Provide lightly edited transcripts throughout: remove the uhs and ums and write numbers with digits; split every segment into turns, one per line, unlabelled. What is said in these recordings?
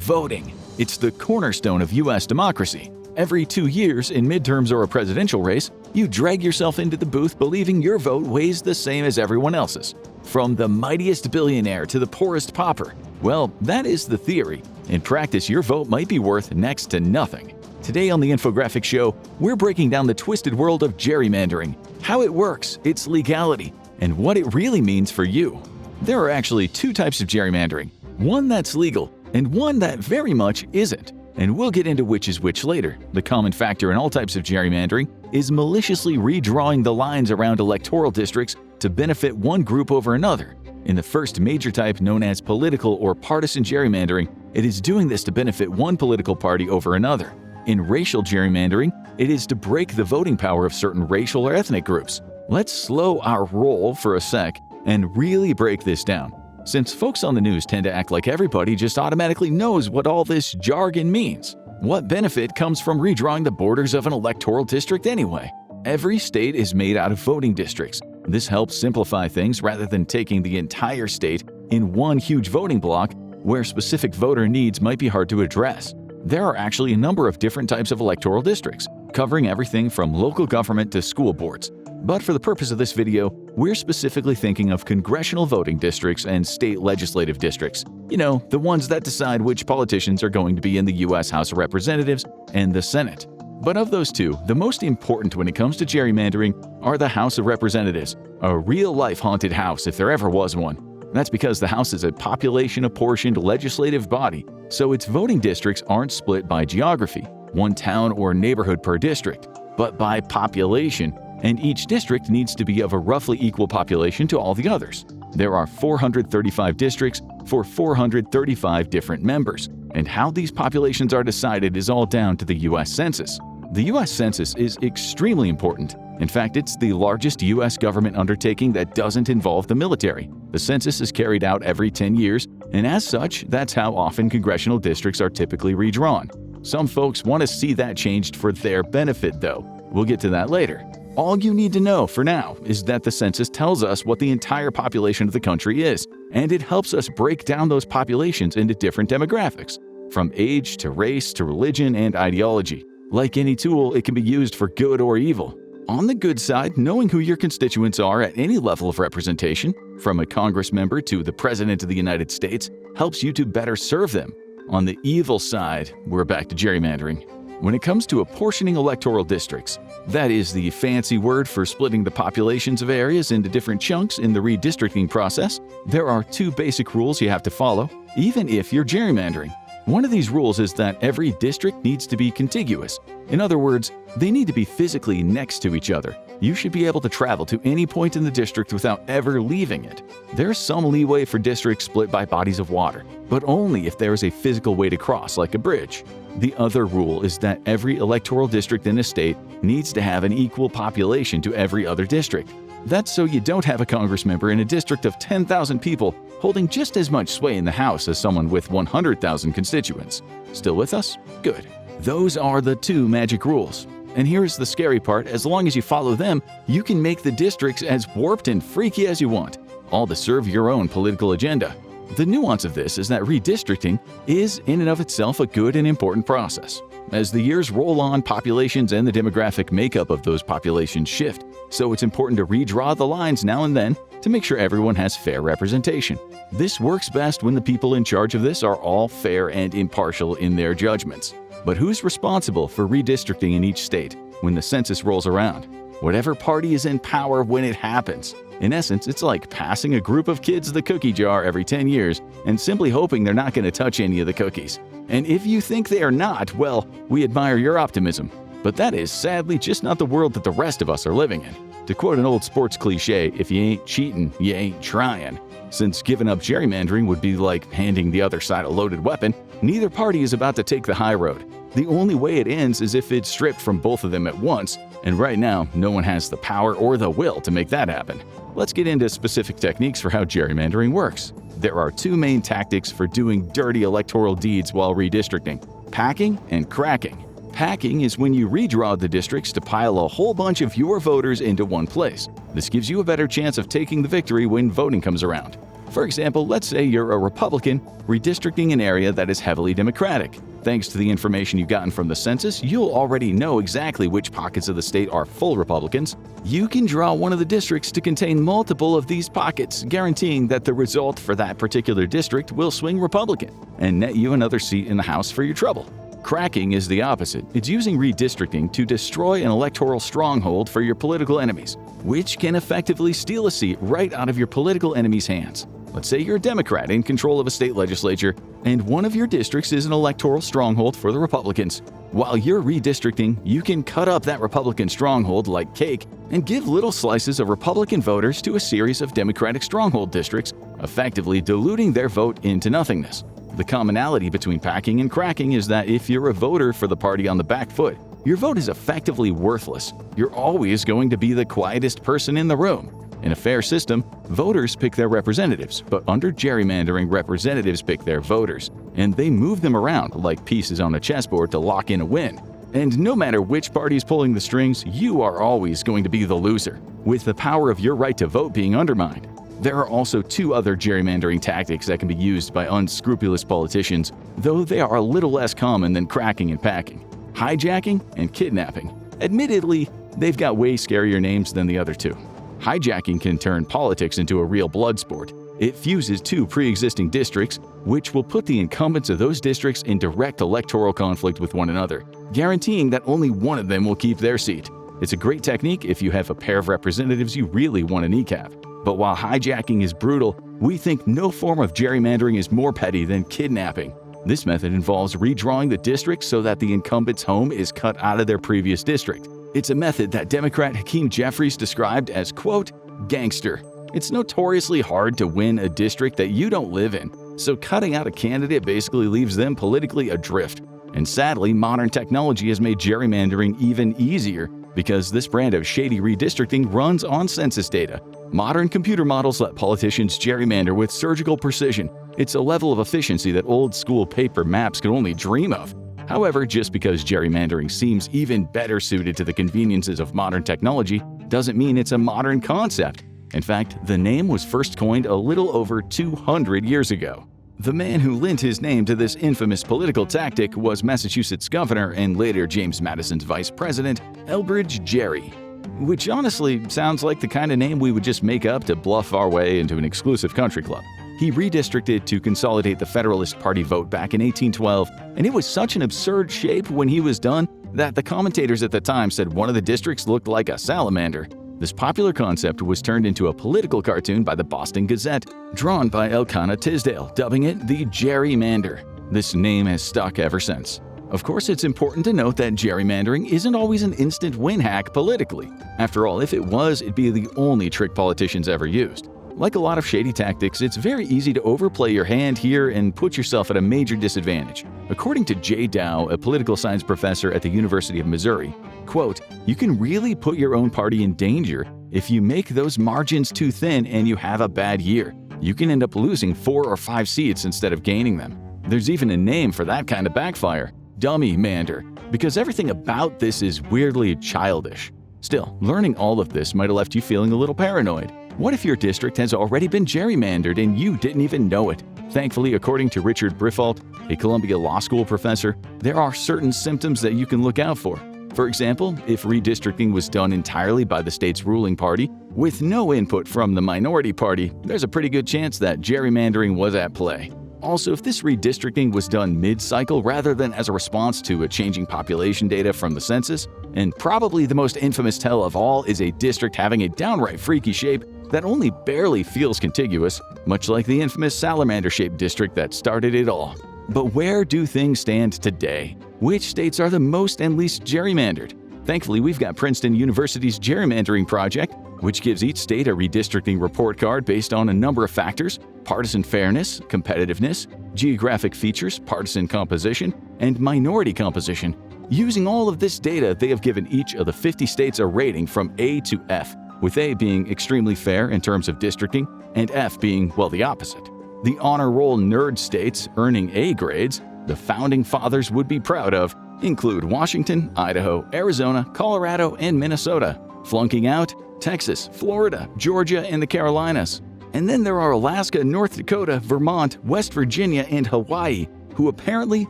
voting. It's the cornerstone of U.S. democracy. Every 2 years, in midterms or a presidential race, you drag yourself into the booth believing your vote weighs the same as everyone else's. From the mightiest billionaire to the poorest pauper. Well, that is the theory. In practice, your vote might be worth next to nothing. Today on the Infographic Show, we're breaking down the twisted world of gerrymandering, how it works, its legality, and what it really means for you. There are actually two types of gerrymandering, one that's legal and one that very much isn't. And we'll get into which is which later. The common factor in all types of gerrymandering is maliciously redrawing the lines around electoral districts to benefit one group over another. In the first major type, known as political or partisan gerrymandering, it is doing this to benefit one political party over another. In racial gerrymandering, it is to break the voting power of certain racial or ethnic groups. Let's slow our roll for a sec and really break this down, since folks on the news tend to act like everybody just automatically knows what all this jargon means. What benefit comes from redrawing the borders of an electoral district anyway? Every state is made out of voting districts. This helps simplify things rather than taking the entire state in one huge voting block where specific voter needs might be hard to address. There are actually a number of different types of electoral districts, covering everything from local government to school boards. But for the purpose of this video, we're specifically thinking of congressional voting districts and state legislative districts. You know, the ones that decide which politicians are going to be in the U.S. House of Representatives and the Senate. But of those two, the most important when it comes to gerrymandering are the House of Representatives, a real-life haunted house if there ever was one. That's because the House is a population-apportioned legislative body, so its voting districts aren't split by geography, one town or neighborhood per district, but by population, and each district needs to be of a roughly equal population to all the others. There are 435 districts for 435 different members, and how these populations are decided is all down to the U.S. Census. The U.S. Census is extremely important. In fact, it's the largest U.S. government undertaking that doesn't involve the military. The census is carried out every 10 years, and as such, that's how often congressional districts are typically redrawn. Some folks want to see that changed for their benefit, though. We'll get to that later. All you need to know for now is that the census tells us what the entire population of the country is, and it helps us break down those populations into different demographics, from age to race to religion and ideology. Like any tool, it can be used for good or evil. On the good side, knowing who your constituents are at any level of representation, from a Congress member to the President of the United States, helps you to better serve them. On the evil side, we're back to gerrymandering. When it comes to apportioning electoral districts, that is the fancy word for splitting the populations of areas into different chunks in the redistricting process, there are two basic rules you have to follow, even if you're gerrymandering. One of these rules is that every district needs to be contiguous. In other words, they need to be physically next to each other. You should be able to travel to any point in the district without ever leaving it. There's some leeway for districts split by bodies of water, but only if there is a physical way to cross, like a bridge. The other rule is that every electoral district in a state needs to have an equal population to every other district. That's so you don't have a Congress member in a district of 10,000 people holding just as much sway in the House as someone with 100,000 constituents. Still with us? Good. Those are the two magic rules. And here's the scary part, as long as you follow them, you can make the districts as warped and freaky as you want, all to serve your own political agenda. The nuance of this is that redistricting is in and of itself a good and important process. As the years roll on, populations and the demographic makeup of those populations shift, so it's important to redraw the lines now and then to make sure everyone has fair representation. This works best when the people in charge of this are all fair and impartial in their judgments. But who's responsible for redistricting in each state when the census rolls around? Whatever party is in power when it happens. In essence, it's like passing a group of kids the cookie jar every 10 years and simply hoping they're not going to touch any of the cookies. And if you think they are not, well, we admire your optimism. But that is sadly just not the world that the rest of us are living in. To quote an old sports cliche, if you ain't cheating, you ain't trying. Since giving up gerrymandering would be like handing the other side a loaded weapon, neither party is about to take the high road. The only way it ends is if it's stripped from both of them at once, and right now, no one has the power or the will to make that happen. Let's get into specific techniques for how gerrymandering works. There are two main tactics for doing dirty electoral deeds while redistricting: packing and cracking. Packing is when you redraw the districts to pile a whole bunch of your voters into one place. This gives you a better chance of taking the victory when voting comes around. For example, let's say you're a Republican redistricting an area that is heavily Democratic. Thanks to the information you've gotten from the census, you'll already know exactly which pockets of the state are full Republicans. You can draw one of the districts to contain multiple of these pockets, guaranteeing that the result for that particular district will swing Republican and net you another seat in the House for your trouble. Cracking is the opposite. It's using redistricting to destroy an electoral stronghold for your political enemies, which can effectively steal a seat right out of your political enemy's hands. Let's say you're a Democrat in control of a state legislature, and one of your districts is an electoral stronghold for the Republicans. While you're redistricting, you can cut up that Republican stronghold like cake and give little slices of Republican voters to a series of Democratic stronghold districts, effectively diluting their vote into nothingness. The commonality between packing and cracking is that if you're a voter for the party on the back foot, your vote is effectively worthless. You're always going to be the quietest person in the room. In a fair system, voters pick their representatives, but under gerrymandering, representatives pick their voters, and they move them around like pieces on a chessboard to lock in a win. And no matter which party is pulling the strings, you are always going to be the loser, with the power of your right to vote being undermined. There are also two other gerrymandering tactics that can be used by unscrupulous politicians, though they are a little less common than cracking and packing: hijacking and kidnapping. Admittedly, they've got way scarier names than the other two. Hijacking can turn politics into a real blood sport. It fuses two pre-existing districts, which will put the incumbents of those districts in direct electoral conflict with one another, guaranteeing that only one of them will keep their seat. It's a great technique if you have a pair of representatives you really want to kneecap. But while hijacking is brutal, we think no form of gerrymandering is more petty than kidnapping. This method involves redrawing the district so that the incumbent's home is cut out of their previous district. It's a method that Democrat Hakeem Jeffries described as, quote, gangster. It's notoriously hard to win a district that you don't live in, so cutting out a candidate basically leaves them politically adrift. And sadly, modern technology has made gerrymandering even easier because this brand of shady redistricting runs on census data. Modern computer models let politicians gerrymander with surgical precision. It's a level of efficiency that old-school paper maps could only dream of. However, just because gerrymandering seems even better suited to the conveniences of modern technology doesn't mean it's a modern concept. In fact, the name was first coined a little over 200 years ago. The man who lent his name to this infamous political tactic was Massachusetts Governor and later James Madison's Vice President, Elbridge Gerry. Which honestly sounds like the kind of name we would just make up to bluff our way into an exclusive country club. He redistricted to consolidate the Federalist Party vote back in 1812, and it was such an absurd shape when he was done that the commentators at the time said one of the districts looked like a salamander. This popular concept was turned into a political cartoon by the Boston Gazette, drawn by Elkanah Tisdale, dubbing it the Gerrymander. This name has stuck ever since. Of course, it's important to note that gerrymandering isn't always an instant win hack politically. After all, if it was, it'd be the only trick politicians ever used. Like a lot of shady tactics, it's very easy to overplay your hand here and put yourself at a major disadvantage. According to Jay Dow, a political science professor at the University of Missouri, quote, "You can really put your own party in danger if you make those margins too thin and you have a bad year. You can end up losing 4 or 5 seats instead of gaining them. There's even a name for that kind of backfire: dummy-mander, because everything about this is weirdly childish." Still, learning all of this might have left you feeling a little paranoid. What if your district has already been gerrymandered and you didn't even know it? Thankfully, according to Richard Briffault, a Columbia Law School professor, there are certain symptoms that you can look out for. For example, if redistricting was done entirely by the state's ruling party, with no input from the minority party, there's a pretty good chance that gerrymandering was at play. Also, if this redistricting was done mid-cycle rather than as a response to a changing population data from the census, and probably the most infamous tell of all is a district having a downright freaky shape that only barely feels contiguous, much like the infamous salamander-shaped district that started it all. But where do things stand today? Which states are the most and least gerrymandered? Thankfully, we've got Princeton University's Gerrymandering Project, which gives each state a redistricting report card based on a number of factors: partisan fairness, competitiveness, geographic features, partisan composition, and minority composition. Using all of this data, they have given each of the 50 states a rating from A to F, with A being extremely fair in terms of districting, and F being, well, the opposite. The honor roll nerd states earning A grades, the founding fathers would be proud of, include Washington, Idaho, Arizona, Colorado, and Minnesota. Flunking out, Texas, Florida, Georgia, and the Carolinas. And then there are Alaska, North Dakota, Vermont, West Virginia, and Hawaii, who apparently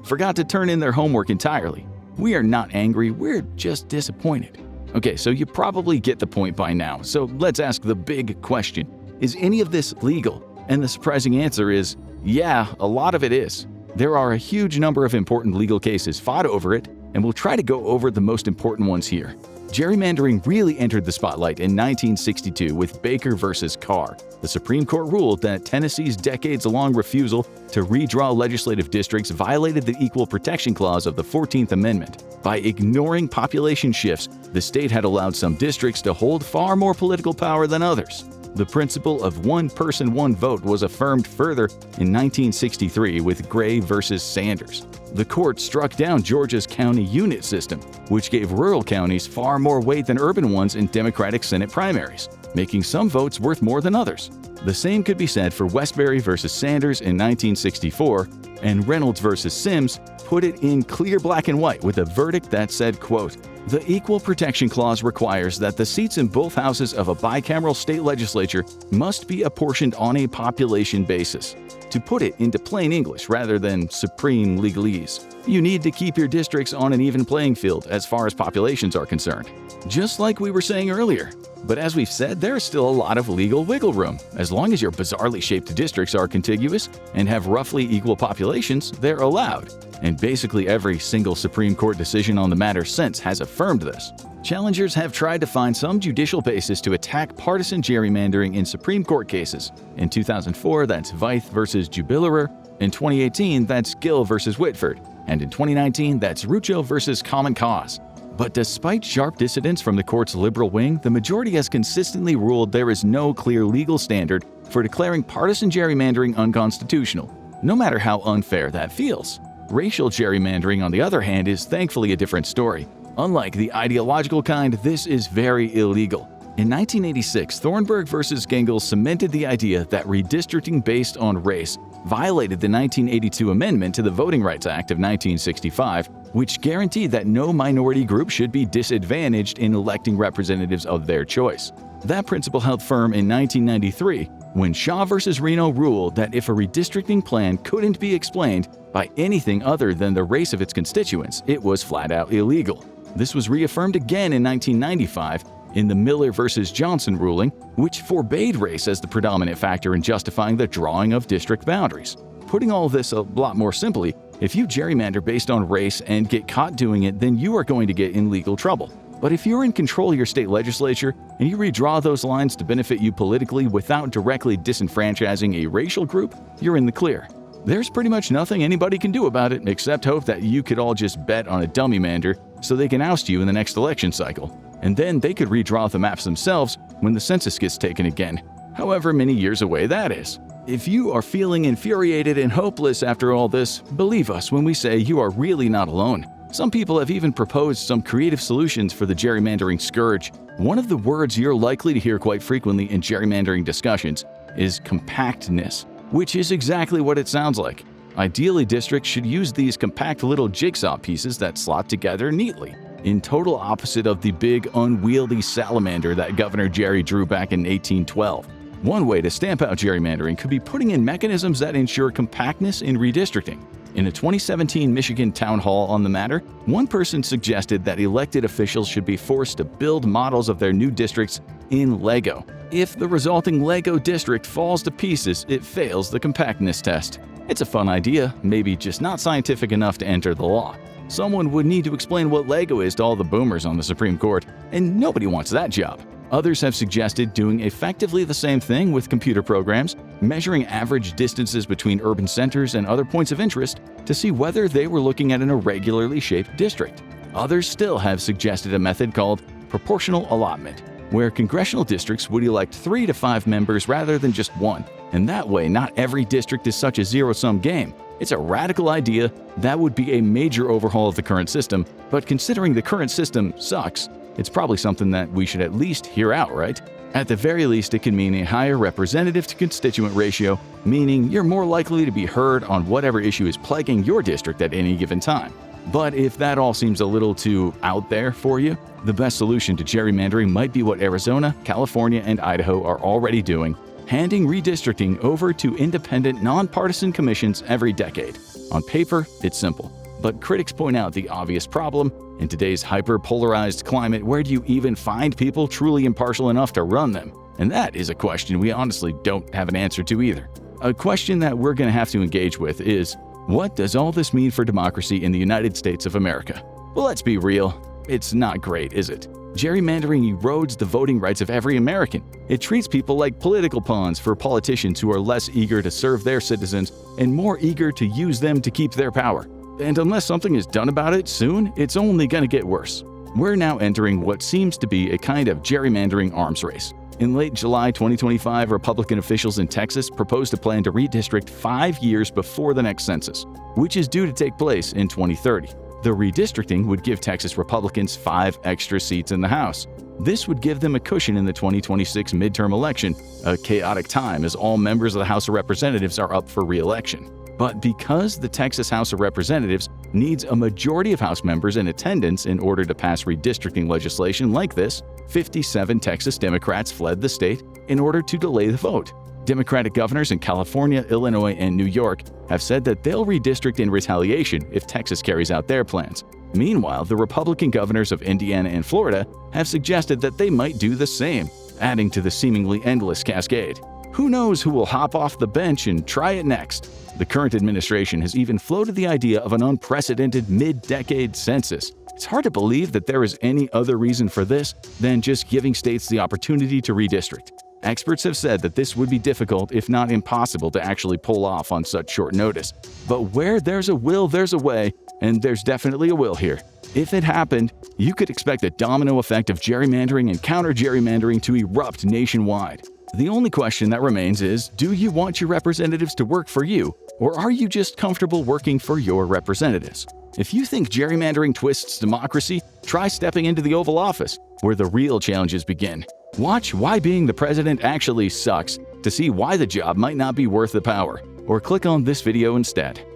forgot to turn in their homework entirely. We are not angry, we're just disappointed. Okay, so you probably get the point by now, so let's ask the big question. Is any of this legal? And the surprising answer is, yeah, a lot of it is. There are a huge number of important legal cases fought over it, and we'll try to go over the most important ones here. Gerrymandering really entered the spotlight in 1962 with Baker versus Carr. The Supreme Court ruled that Tennessee's decades-long refusal to redraw legislative districts violated the Equal Protection Clause of the 14th Amendment. By ignoring population shifts, the state had allowed some districts to hold far more political power than others. The principle of one person, one vote was affirmed further in 1963 with Gray versus Sanders. The court struck down Georgia's county unit system, which gave rural counties far more weight than urban ones in Democratic Senate primaries, making some votes worth more than others. The same could be said for Westbury versus Sanders in 1964, and Reynolds versus Sims put it in clear black and white with a verdict that said, quote, "The Equal Protection Clause requires that the seats in both houses of a bicameral state legislature must be apportioned on a population basis. To put it into plain English rather than supreme legalese, you need to keep your districts on an even playing field as far as populations are concerned." Just like we were saying earlier. But as we've said, there is still a lot of legal wiggle room. As long as your bizarrely shaped districts are contiguous and have roughly equal populations, they're allowed. And basically every single Supreme Court decision on the matter since has affirmed this. Challengers have tried to find some judicial basis to attack partisan gerrymandering in Supreme Court cases. In 2004, that's Veith versus Jubilerer. In 2018, that's Gill versus Whitford. And in 2019, that's Rucho versus Common Cause. But despite sharp dissidence from the court's liberal wing, the majority has consistently ruled there is no clear legal standard for declaring partisan gerrymandering unconstitutional, no matter how unfair that feels. Racial gerrymandering, on the other hand, is thankfully a different story. Unlike the ideological kind, this is very illegal. In 1986, Thornburg versus Gengel cemented the idea that redistricting based on race violated the 1982 amendment to the Voting Rights Act of 1965, which guaranteed that no minority group should be disadvantaged in electing representatives of their choice. That principle held firm in 1993 when Shaw versus Reno ruled that if a redistricting plan couldn't be explained by anything other than the race of its constituents, it was flat out illegal. This was reaffirmed again in 1995 in the Miller versus Johnson ruling, which forbade race as the predominant factor in justifying the drawing of district boundaries. Putting all this a lot more simply, if you gerrymander based on race and get caught doing it, then you are going to get in legal trouble. But if you're in control of your state legislature and you redraw those lines to benefit you politically without directly disenfranchising a racial group, you're in the clear. There's pretty much nothing anybody can do about it except hope that you could all just bet on a dummymander so they can oust you in the next election cycle. And then they could redraw the maps themselves when the census gets taken again, however many years away that is. If you are feeling infuriated and hopeless after all this, believe us when we say you are really not alone. Some people have even proposed some creative solutions for the gerrymandering scourge. One of the words you're likely to hear quite frequently in gerrymandering discussions is compactness, which is exactly what it sounds like. Ideally, districts should use these compact little jigsaw pieces that slot together neatly, in total opposite of the big, unwieldy salamander that Governor Jerry drew back in 1812. One way to stamp out gerrymandering could be putting in mechanisms that ensure compactness in redistricting. In a 2017 Michigan town hall on the matter, one person suggested that elected officials should be forced to build models of their new districts in Lego. If the resulting Lego district falls to pieces, it fails the compactness test. It's a fun idea, maybe just not scientific enough to enter the law. Someone would need to explain what Lego is to all the boomers on the Supreme Court, and nobody wants that job. Others have suggested doing effectively the same thing with computer programs, measuring average distances between urban centers and other points of interest to see whether they were looking at an irregularly shaped district. Others still have suggested a method called proportional allotment, where congressional districts would elect 3 to 5 members rather than just one. And that way, not every district is such a zero-sum game. It's a radical idea that would be a major overhaul of the current system, but considering the current system sucks, it's probably something that we should at least hear out, right? At the very least, it can mean a higher representative-to-constituent ratio, meaning you're more likely to be heard on whatever issue is plaguing your district at any given time. But if that all seems a little too out there for you, the best solution to gerrymandering might be what Arizona, California, and Idaho are already doing: handing redistricting over to independent, nonpartisan commissions every decade. On paper, it's simple, but critics point out the obvious problem. In today's hyper-polarized climate, where do you even find people truly impartial enough to run them? And that is a question we honestly don't have an answer to either. A question that we're going to have to engage with is, what does all this mean for democracy in the United States of America? Well, let's be real. It's not great, is it? Gerrymandering erodes the voting rights of every American. It treats people like political pawns for politicians who are less eager to serve their citizens and more eager to use them to keep their power. And unless something is done about it soon, it's only going to get worse. We're now entering what seems to be a kind of gerrymandering arms race. In late July 2025, Republican officials in Texas proposed a plan to redistrict 5 years before the next census, which is due to take place in 2030. The redistricting would give Texas Republicans 5 extra seats in the House. This would give them a cushion in the 2026 midterm election, a chaotic time as all members of the House of Representatives are up for re-election. But because the Texas House of Representatives needs a majority of House members in attendance in order to pass redistricting legislation like this, 57 Texas Democrats fled the state in order to delay the vote. Democratic governors in California, Illinois, and New York have said that they'll redistrict in retaliation if Texas carries out their plans. Meanwhile, the Republican governors of Indiana and Florida have suggested that they might do the same, adding to the seemingly endless cascade. Who knows who will hop off the bench and try it next? The current administration has even floated the idea of an unprecedented mid-decade census. It's hard to believe that there is any other reason for this than just giving states the opportunity to redistrict. Experts have said that this would be difficult, if not impossible, to actually pull off on such short notice. But where there's a will, there's a way, and there's definitely a will here. If it happened, you could expect a domino effect of gerrymandering and counter-gerrymandering to erupt nationwide. The only question that remains is, do you want your representatives to work for you, or are you just comfortable working for your representatives? If you think gerrymandering twists democracy, try stepping into the Oval Office, where the real challenges begin. Watch Why Being the President Actually Sucks to see why the job might not be worth the power, or click on this video instead.